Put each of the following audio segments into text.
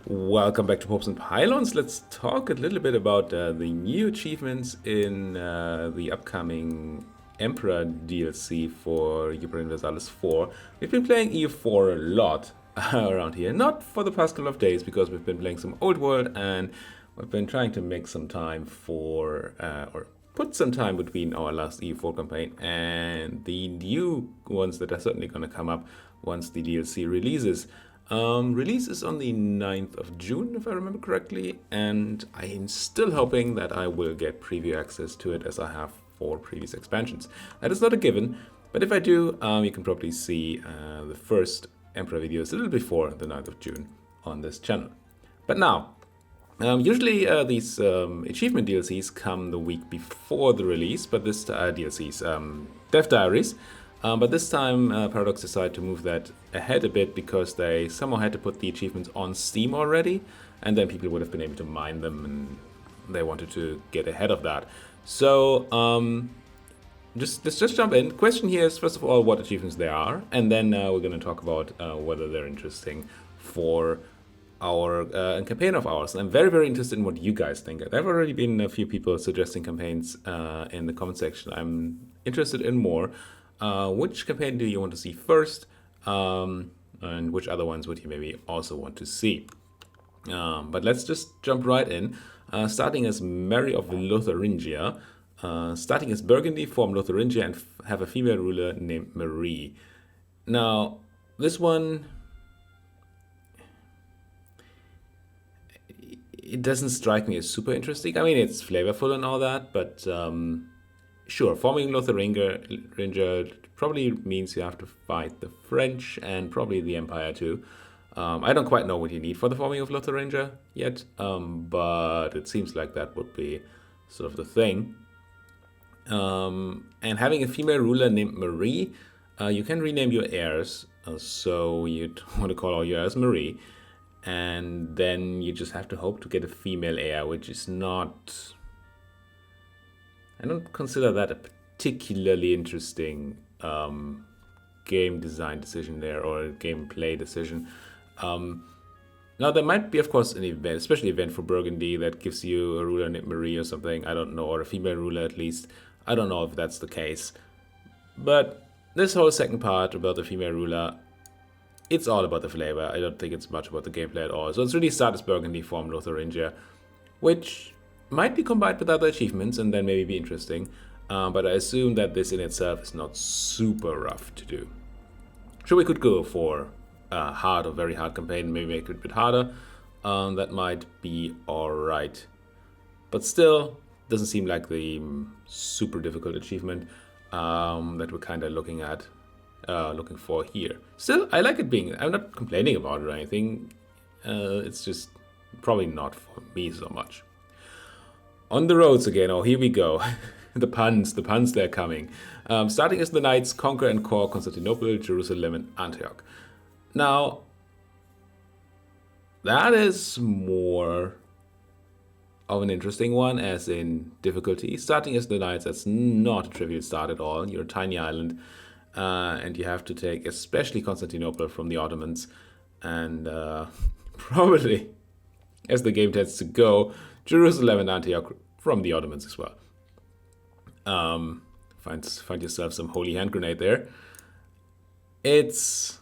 Welcome back to Popes and Pylons. Let's talk a little bit about the new achievements in the upcoming Emperor DLC for Jupiter Universalis 4. We've been playing EU4 a lot around here, not for the past couple of days because we've been playing some Old World and we've been trying to make some time for, or put some time between our last EU4 campaign and the new ones that are certainly going to come up once the DLC releases. Release is on the 9th of June, if I remember correctly, and I am still hoping that I will get preview access to it as I have for previous expansions. That is not a given, but if I do, you can probably see the first Emperor videos a little before the 9th of June on this channel. But now, usually these achievement DLCs come the week before the release, but this DLCs, Dev Diaries. But this time, Paradox decided to move that ahead a bit because they somehow had to put the achievements on Steam already, and then people would have been able to mine them, and they wanted to get ahead of that. So, let's just jump in. Question here is, first of all, what achievements there are, and then we're going to talk about whether they're interesting for our campaign of ours. And I'm very, very interested in what you guys think. There have already been a few people suggesting campaigns in the comment section. I'm interested in more. Which campaign do you want to see first, and which other ones would you maybe also want to see? But let's just jump right in, starting as Mary of Lotharingia, starting as Burgundy, form Lotharingia, and have a female ruler named Marie. Now, this one, it doesn't strike me as super interesting. I mean, it's flavorful and all that, but sure, forming Lotharingia probably means you have to fight the French and probably the Empire too. I don't quite know what you need for the forming of Lotharingia yet, but it seems like that would be sort of the thing. And having a female ruler named Marie, you can rename your heirs. So you'd want to call all your heirs Marie. And then you just have to hope to get a female heir, which is not... I don't consider that a particularly interesting game design decision there, or a gameplay decision. Now, there might be, of course, an event, especially an event for Burgundy, that gives you a ruler named Marie or something. I don't know, or a female ruler at least. I don't know if that's the case. But this whole second part about the female ruler, it's all about the flavor. I don't think it's much about the gameplay at all. So let's really start as Burgundy, form Lotharingia, which might be combined with other achievements and then maybe be interesting, but I assume that this in itself is not super rough to do. Sure, we could go for a hard or very hard campaign, maybe make it a bit harder. That might be alright. But still, doesn't seem like the super difficult achievement that we're kind of looking for here. Still, I like it being, I'm not complaining about it or anything. It's just probably not for me so much. On the roads again, oh, here we go. the puns, they're coming. Starting as the Knights, conquer and core Constantinople, Jerusalem, and Antioch. Now, that is more of an interesting one, as in difficulty. Starting as the Knights, that's not a trivial start at all. You're a tiny island, and you have to take especially Constantinople from the Ottomans, and probably, as the game tends to go, Jerusalem and Antioch from the Ottomans as well. Find yourself some holy hand grenade there. It's...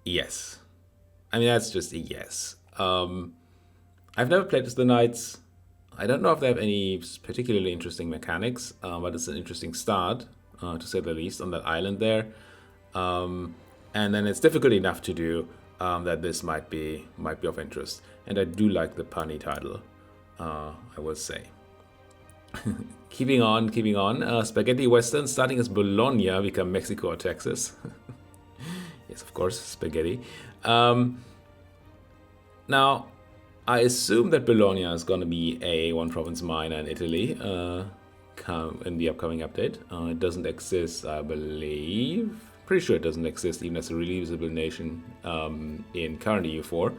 yes. I mean, that's just a yes. I've never played as the Knights. I don't know if they have any particularly interesting mechanics, but it's an interesting start, to say the least, on that island there. And then it's difficult enough to do that this might be of interest. And I do like the punny title, I will say. keeping on. Spaghetti Western, starting as Bologna, become Mexico or Texas. Yes, of course, spaghetti. Now, I assume that Bologna is going to be a one-province minor in Italy in the upcoming update. It doesn't exist, I believe. Pretty sure it doesn't exist even as a releasable nation in current EU4.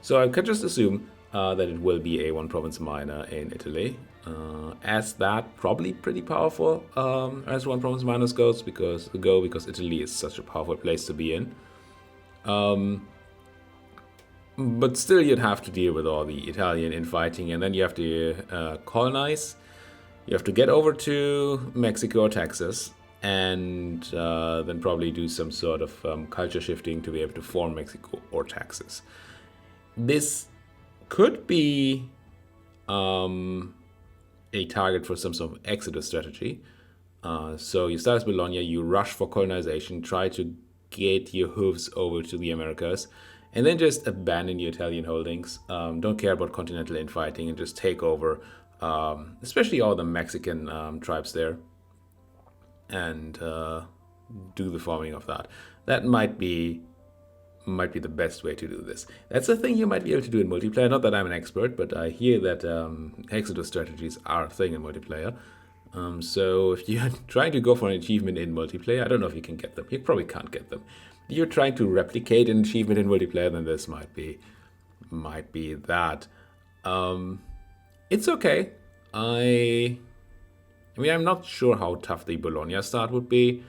So I could just assume that it will be a one-province minor in Italy. As that, probably pretty powerful as one-province minors goes, because Italy is such a powerful place to be in. But still, you'd have to deal with all the Italian infighting, and then you have to colonize. You have to get over to Mexico or Texas, and then probably do some sort of culture shifting to be able to form Mexico or Texas. This could be a target for some sort of exodus strategy. So you start as Bologna, you rush for colonization, try to get your hooves over to the Americas, and then just abandon your Italian holdings. Don't care about continental infighting and just take over, especially all the Mexican tribes there, and do the forming of that. That might be the best way to do this. That's a thing you might be able to do in multiplayer. Not that I'm an expert, but I hear that exodus strategies are a thing in multiplayer. So if you're trying to go for an achievement in multiplayer, I don't know if you can get them. You probably can't get them. If you're trying to replicate an achievement in multiplayer, then this might be that. It's okay. I mean, I'm not sure how tough the Bologna start would be.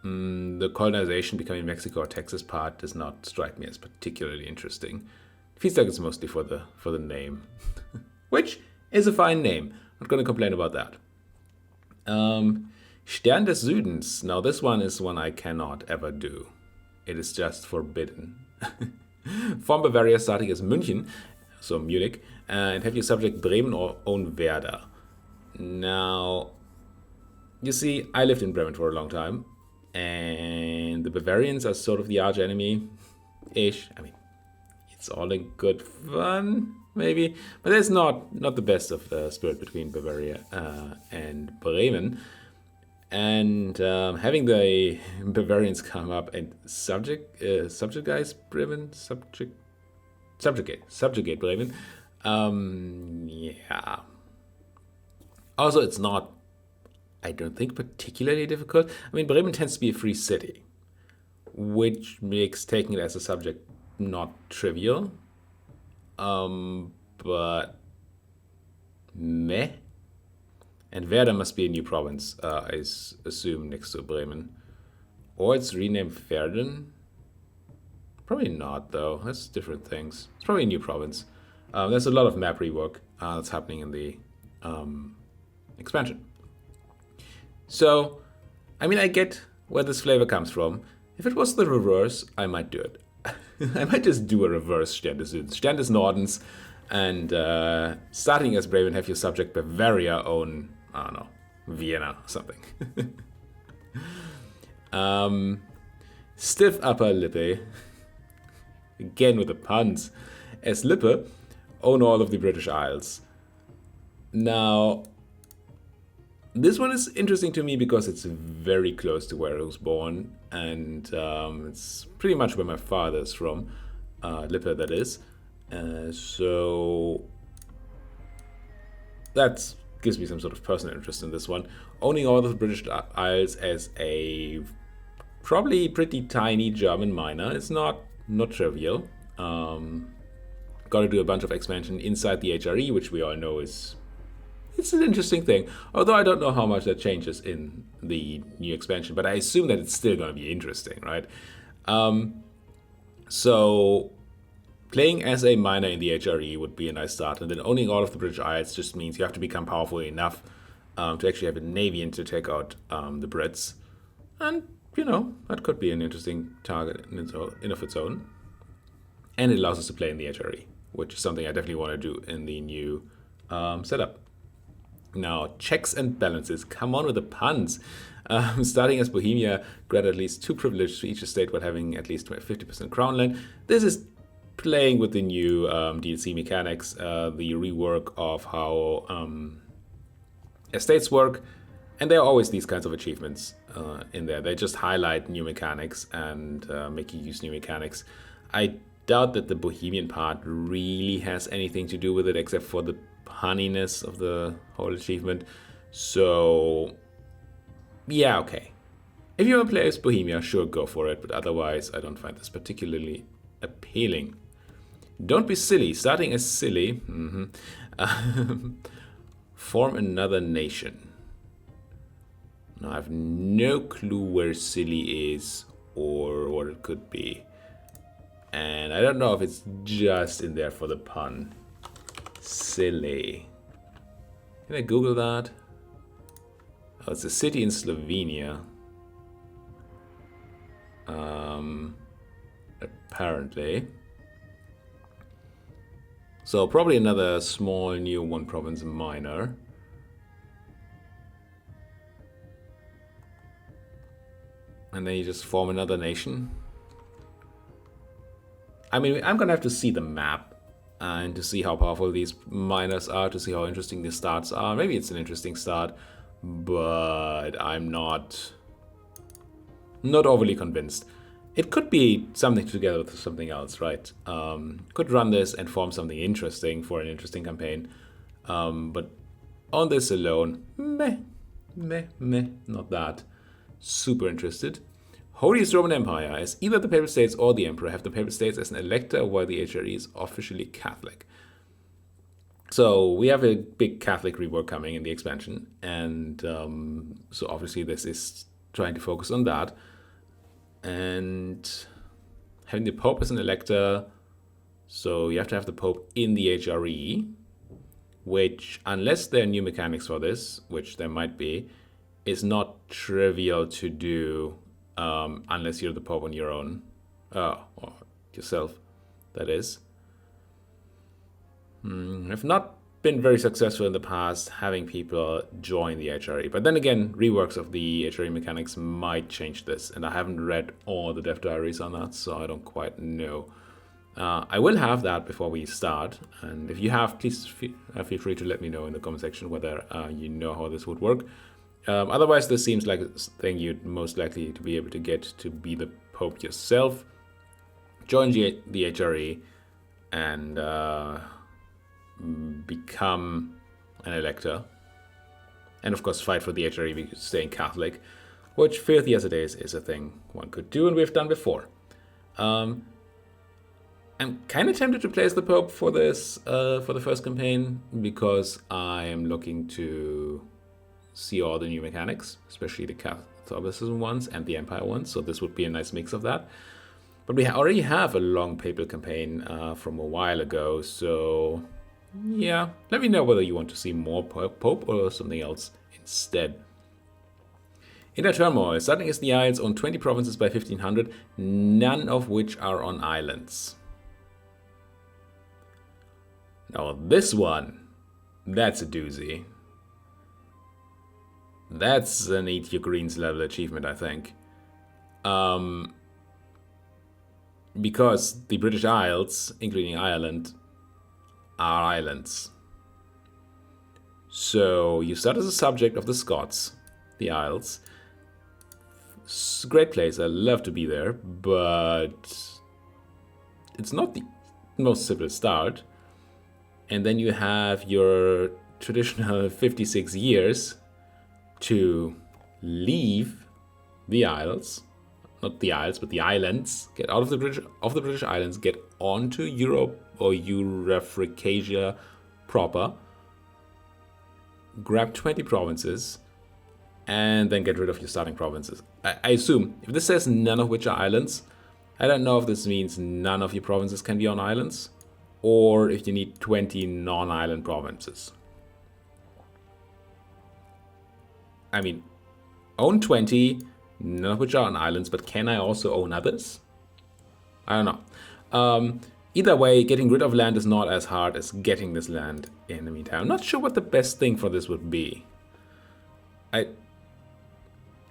The colonization becoming Mexico or Texas part does not strike me as particularly interesting. It feels like it's mostly for the name, which is a fine name. Not going to complain about that. Stern des Südens. Now this one is one I cannot ever do. It is just forbidden. From Bavaria, starting as München, so Munich, and have your subject Bremen or own Werder. Now, you see, I lived in Bremen for a long time, and the Bavarians are sort of the arch enemy-ish. I mean, it's all in good fun, maybe, but there's not the best of spirit between Bavaria and Bremen. And having the Bavarians come up and subjugate Bremen. Yeah. Also, it's not, I don't think, particularly difficult. I mean, Bremen tends to be a free city, which makes taking it as a subject not trivial. But meh. And Werder must be a new province, I assume, next to Bremen. Or it's renamed Verden. Probably not, though. That's different things. It's probably a new province. There's a lot of map rework that's happening in the expansion. So, I mean, I get where this flavor comes from. If it was the reverse, I might do it. I might just do a reverse Stern des Südens. Stern des Nordens, and starting as Bremen, have your subject Bavaria own, I don't know, Vienna or something. Stiff upper Lippe, again with the puns, as Lippe own all of the British Isles. Now, this one is interesting to me because it's very close to where I was born, and it's pretty much where my father is from, Lippe that is. So that gives me some sort of personal interest in this one. Owning all of the British Isles as a probably pretty tiny German minor is not trivial. Got to do a bunch of expansion inside the HRE, which we all know it's an interesting thing. Although I don't know how much that changes in the new expansion, but I assume that it's still going to be interesting, right? So playing as a minor in the HRE would be a nice start, and then owning all of the British Isles just means you have to become powerful enough to actually have a navy and to take out the Brits. And, you know, that could be an interesting target in of its own. And it allows us to play in the HRE, which is something I definitely want to do in the new setup. Now, checks and balances. Come on with the puns. Starting as Bohemia, grant at least 2 privileges to each estate while having at least 50% crown land. This is playing with the new DLC mechanics, the rework of how estates work, and there are always these kinds of achievements in there. They just highlight new mechanics and make you use new mechanics. I doubt that the Bohemian part really has anything to do with it except for the punniness of the whole achievement. So yeah, okay. If you want to play as Bohemia, sure, go for it, but otherwise I don't find this particularly appealing. Don't be silly. Starting as silly. Form another nation. Now, I have no clue where silly is or what it could be. And I don't know if it's just in there for the pun. Silly. Can I Google that? Oh, it's a city in Slovenia. Apparently. So probably another small new one province minor. And then you just form another nation. I mean, I'm gonna have to see the map and to see how powerful these miners are, to see how interesting the starts are. Maybe it's an interesting start, but I'm not overly convinced. It could be something together with something else, right? Could run this and form something interesting for an interesting campaign. But on this alone, meh, not that super interested. Holiest Roman Empire, as either the Papal States or the Emperor have the Papal States as an elector, while the HRE is officially Catholic. So we have a big Catholic rework coming in the expansion, and so obviously this is trying to focus on that. And having the Pope as an elector, so you have to have the Pope in the HRE, which, unless there are new mechanics for this, which there might be, is not trivial to do unless you're the Pope on your own, or yourself, that is. I've not been very successful in the past having people join the HRE. But then again, reworks of the HRE mechanics might change this. And I haven't read all the dev diaries on that, so I don't quite know. I will have that before we start. And if you have, please feel free to let me know in the comment section whether you know how this would work. Otherwise, this seems like a thing you'd most likely to be able to get to be the Pope yourself. Join the HRE and become an elector, and of course fight for the HRE staying Catholic, which, filthy as it is a thing one could do and we've done before. I'm kind of tempted to play as the Pope for this, for the first campaign, because I am looking to see all the new mechanics, especially the Catholicism ones and the Empire ones, so this would be a nice mix of that. But we already have a long papal campaign from a while ago, so yeah, let me know whether you want to see more Pope or something else instead. Inner turmoil. Starting as the Isles own 20 provinces by 1500, none of which are on islands. Now this one, that's a doozy. That's an Eat Your Greens level achievement, I think. Because the British Isles, including Ireland, are islands. So you start as a subject of the Scots, the Isles. It's a great place, I love to be there, but it's not the most simple start. And then you have your traditional 56 years to leave the Isles, not the Isles, but the islands, get out of the British Islands, get onto Europe or Eurafricasia proper, grab 20 provinces, and then get rid of your starting provinces. I assume, if this says none of which are islands, I don't know if this means none of your provinces can be on islands, or if you need 20 non-island provinces. I mean, own 20, none of which are on islands, but can I also own others? I don't know. Either way, getting rid of land is not as hard as getting this land in the meantime. I'm not sure what the best thing for this would be. I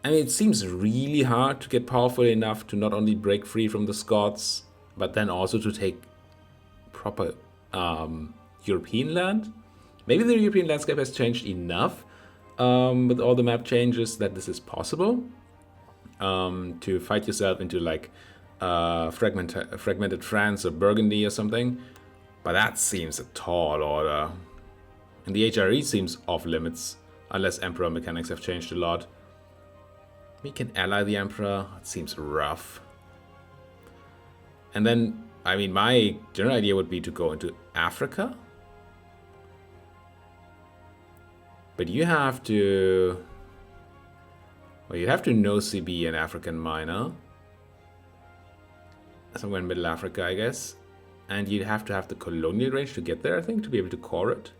mean, it seems really hard to get powerful enough to not only break free from the Scots, but then also to take proper European land. Maybe the European landscape has changed enough with all the map changes that this is possible to fight yourself into like fragmented France or Burgundy or something. But that seems a tall order. And the HRE seems off limits unless Emperor mechanics have changed a lot. We can ally the Emperor. It seems rough. And then, I mean, my general idea would be to go into Africa. But you have to... Well, you have to know CB an African miner. somewhere in Middle Africa, I guess. And you'd have to have the colonial range to get there, I think, to be able to core it.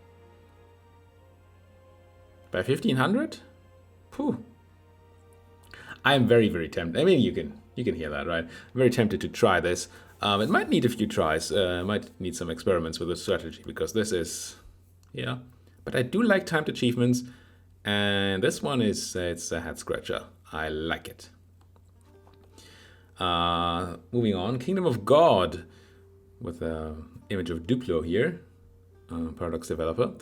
By 1500? Phew. I'm very, very tempted. I mean, you can hear that, right? I'm very tempted to try this. It might need a few tries. Might need some experiments with the strategy, because this is, yeah. But I do like timed achievements, and this one is it's a head scratcher. I like it. Moving on, Kingdom of God, with an image of Duplo here, Paradox developer.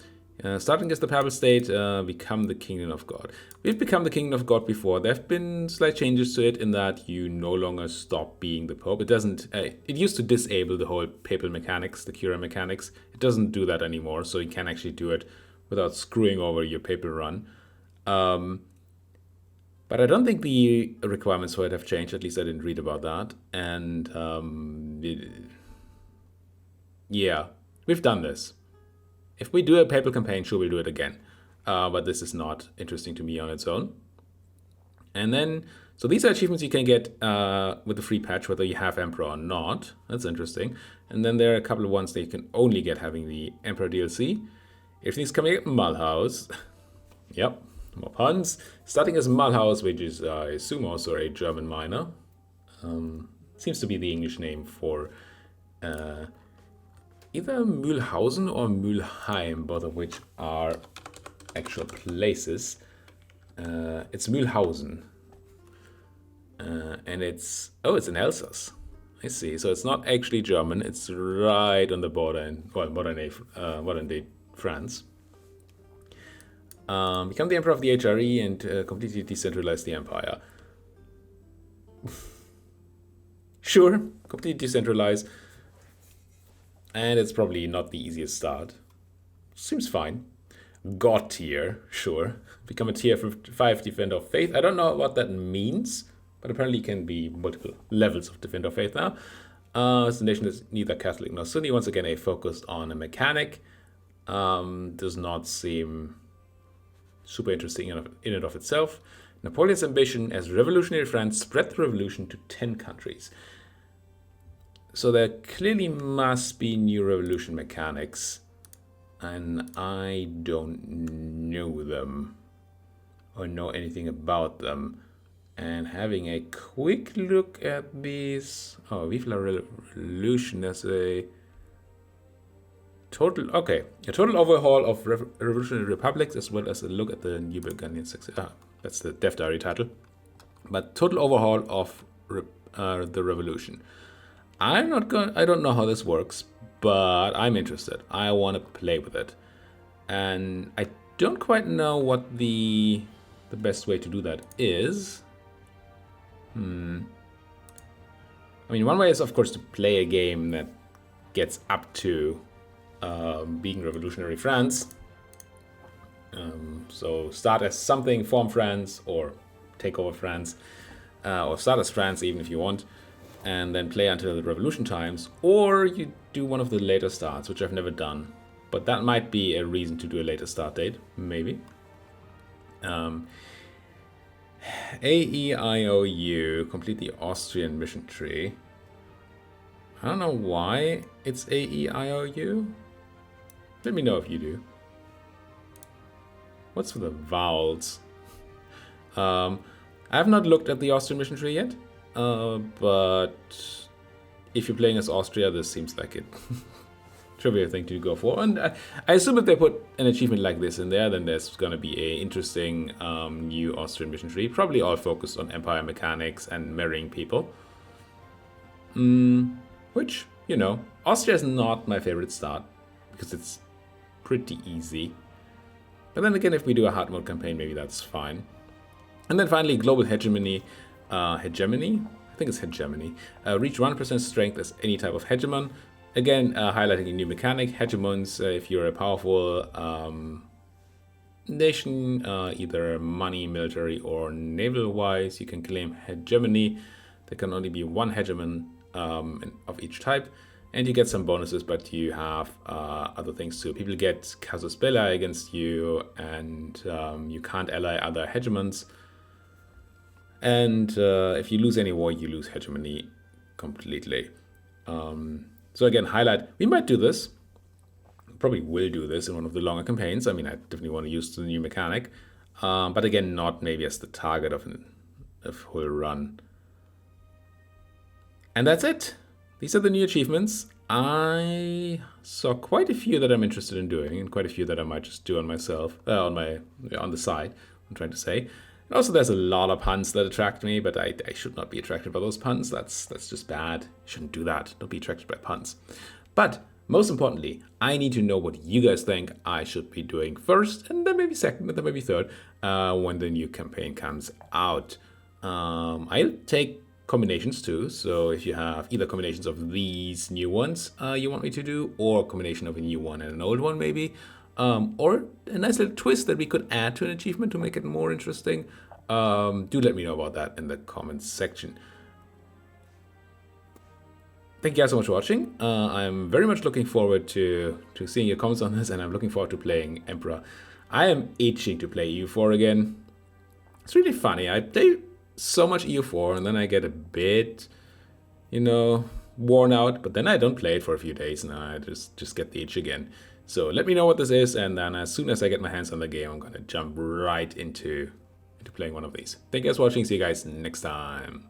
Starting as the Papal State, become the Kingdom of God. We've become the Kingdom of God before. There have been slight changes to it in that you no longer stop being the Pope. It doesn't. It used to disable the whole papal mechanics, the Cura mechanics. It doesn't do that anymore, so you can actually do it without screwing over your papal run. But I don't think the requirements for it have changed. At least I didn't read about that. And yeah, we've done this. If we do a papal campaign, sure, we'll do it again. But this is not interesting to me on its own. And then, so these are achievements you can get with the free patch, whether you have Emperor or not. That's interesting. And then there are a couple of ones that you can only get having the Emperor DLC. Everything's coming at Mulhouse. Yep, more puns. Starting as Mulhouse, which is, I assume, also a German minor. Seems to be the English name for either Mühlhausen or Mülheim, both of which are actual places. It's Mühlhausen. And it's in Alsace. I see. So it's not actually German. It's right on the border in modern day France. Become the Emperor of the HRE and completely decentralize the empire. Sure, completely decentralize. And it's probably not the easiest start. Seems fine. God tier, sure. Become a tier 5 Defender of Faith. I don't know what that means, but apparently can be multiple levels of Defender of Faith now. This nation is neither Catholic nor Sunni. Once again, a focus on a mechanic. Does not seem super interesting in and of itself. Napoleon's ambition as revolutionary France spread the revolution to 10 countries. So there clearly must be new revolution mechanics, and I don't know them or know anything about them. And having a quick look at these, Vive la Revolution as a total overhaul of revolutionary republics, as well as a look at the new Burgundian success. That's the Dev Diary title, but total overhaul of the revolution. I don't know how this works, but I'm interested. I want to play with it. And I don't quite know what the best way to do that is. I mean, one way is, of course, to play a game that gets up to being revolutionary France. So start as something, form France, or take over France, or start as France even if you want, and then play until the revolution times, or you do one of the later starts, which I've never done, but that might be a reason to do a later start date, maybe. AEIOU, complete the Austrian mission tree. I don't know why it's AEIOU. Let me know if you do. What's for the vowels? I have not looked at the Austrian mission tree yet. But if you're playing as Austria, this seems like it should be a thing to go for. And I assume if they put an achievement like this in there, then there's going to be a interesting new Austrian mission tree, probably all focused on empire mechanics and marrying people. Which, you know, Austria is not my favorite start because it's pretty easy. But then again, if we do a hard mode campaign, maybe that's fine. And then finally, global hegemony. Hegemony? I think it's hegemony. Reach 1% strength as any type of hegemon. Again, highlighting a new mechanic. Hegemons, if you're a powerful nation, either money, military, or naval-wise, you can claim hegemony. There can only be one hegemon of each type. And you get some bonuses, but you have other things too. People get casus belli against you, and you can't ally other hegemons. And if you lose any war, you lose hegemony completely. So again, highlight. We might do this. Probably will do this in one of the longer campaigns. I mean, I definitely want to use the new mechanic. But again, not maybe as the target of a whole run. And that's it. These are the new achievements. I saw quite a few that I'm interested in doing, and quite a few that I might just do on myself, on the side. I'm trying to say. And also, there's a lot of puns that attract me, but I should not be attracted by those puns. That's just bad. You shouldn't do that. Don't be attracted by puns. But most importantly, I need to know what you guys think I should be doing first, and then maybe second, and then maybe third, when the new campaign comes out. I'll take combinations too. So if you have either combinations of these new ones you want me to do, or a combination of a new one and an old one maybe, or a nice little twist that we could add to an achievement to make it more interesting, do let me know about that in the comments section. Thank you guys so much for watching. I'm very much looking forward to seeing your comments on this, and I'm looking forward to playing Emperor. I am itching to play EU4 again. It's really funny. I play so much EU4 and then I get a bit, worn out, but then I don't play it for a few days and I just get the itch again. So let me know what this is, and then as soon as I get my hands on the game, I'm gonna jump right into playing one of these. Thank you guys for watching. See you guys next time.